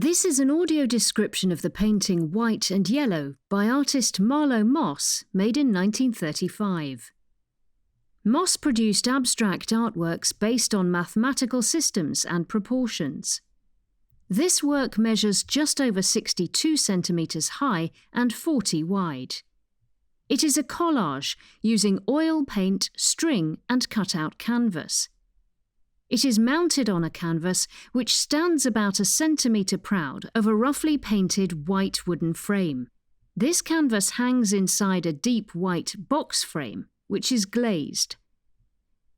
This is an audio description of the painting White and Yellow by artist Marlow Moss, made in 1935. Moss produced abstract artworks based on mathematical systems and proportions. This work measures just over 62 centimetres high and 40 wide. It is a collage using oil paint, string and cut-out canvas. It is mounted on a canvas which stands about a centimetre proud of a roughly painted white wooden frame. This canvas hangs inside a deep white box frame, which is glazed.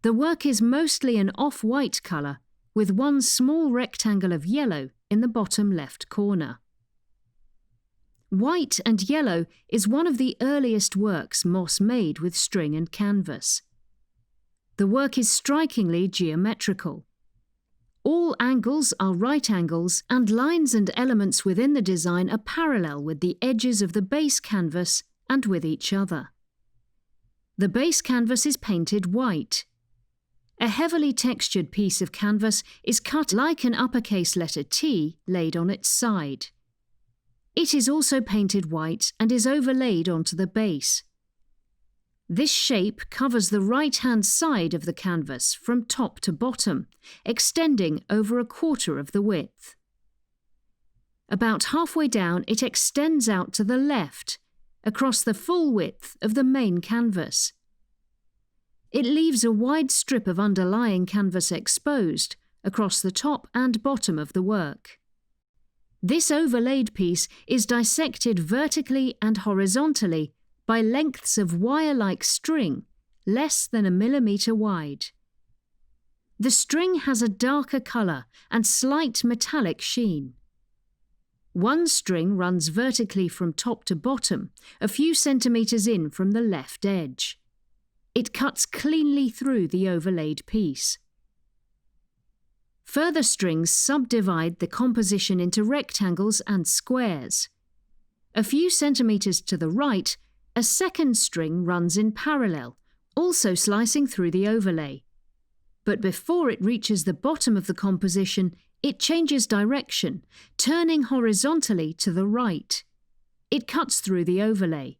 The work is mostly an off-white colour, with one small rectangle of yellow in the bottom left corner. White and Yellow is one of the earliest works Moss made with string and canvas. The work is strikingly geometrical. All angles are right angles, and lines and elements within the design are parallel with the edges of the base canvas and with each other. The base canvas is painted white. A heavily textured piece of canvas is cut like an uppercase letter T laid on its side. It is also painted white and is overlaid onto the base. This shape covers the right-hand side of the canvas from top to bottom, extending over a quarter of the width. About halfway down, it extends out to the left, across the full width of the main canvas. It leaves a wide strip of underlying canvas exposed across the top and bottom of the work. This overlaid piece is dissected vertically and horizontally by lengths of wire-like string, less than 1 millimetre wide. The string has a darker colour and slight metallic sheen. One string runs vertically from top to bottom, a few centimetres in from the left edge. It cuts cleanly through the overlaid piece. Further strings subdivide the composition into rectangles and squares. A few centimetres to the right, a second string runs in parallel, also slicing through the overlay. But before it reaches the bottom of the composition, it changes direction, turning horizontally to the right. It cuts through the overlay.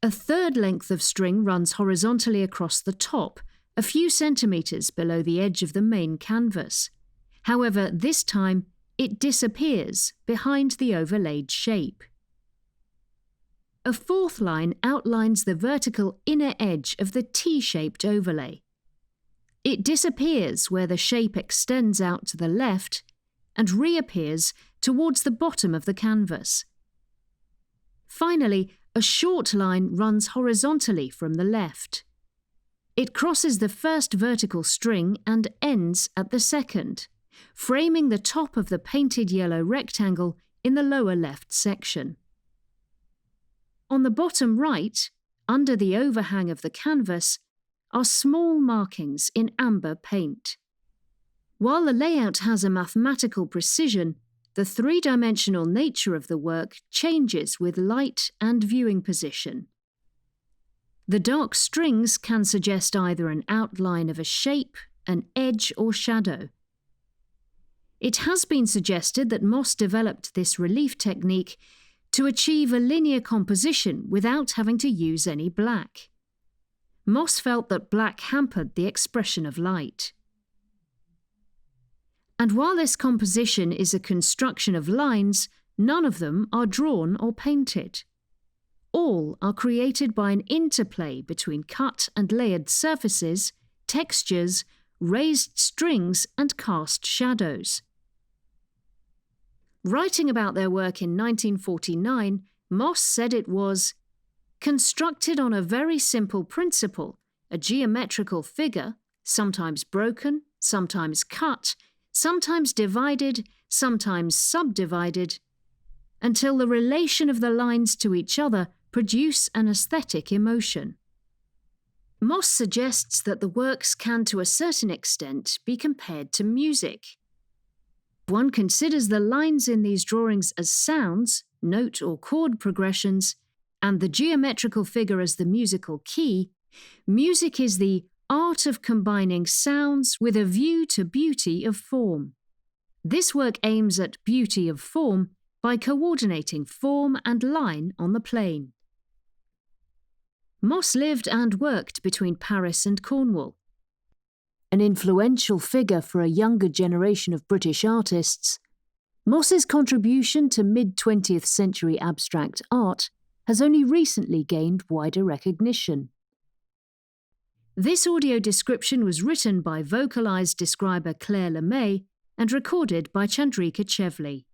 A third length of string runs horizontally across the top, a few centimetres below the edge of the main canvas. However, this time it disappears behind the overlaid shape. A fourth line outlines the vertical inner edge of the T-shaped overlay. It disappears where the shape extends out to the left and reappears towards the bottom of the canvas. Finally, a short line runs horizontally from the left. It crosses the first vertical string and ends at the second, framing the top of the painted yellow rectangle in the lower left section. On the bottom right, under the overhang of the canvas, are small markings in amber paint. While the layout has a mathematical precision, the three-dimensional nature of the work changes with light and viewing position. The dark strings can suggest either an outline of a shape, an edge or shadow. It has been suggested that Moss developed this relief technique to achieve a linear composition without having to use any black. Moss felt that black hampered the expression of light. And while this composition is a construction of lines, none of them are drawn or painted. All are created by an interplay between cut and layered surfaces, textures, raised strings and cast shadows. Writing about their work in 1949, Moss said it was constructed on a very simple principle, a geometrical figure, sometimes broken, sometimes cut, sometimes divided, sometimes subdivided, until the relation of the lines to each other produce an aesthetic emotion. Moss suggests that the works can to a certain extent be compared to music. One considers the lines in these drawings as sounds, note or chord progressions, and the geometrical figure as the musical key. Music is the art of combining sounds with a view to beauty of form. This work aims at beauty of form by coordinating form and line on the plane. Moss lived and worked between Paris and Cornwall. An influential figure for a younger generation of British artists, Moss's contribution to mid-20th century abstract art has only recently gained wider recognition. This audio description was written by vocalised describer Claire LeMay and recorded by Chandrika Chevli.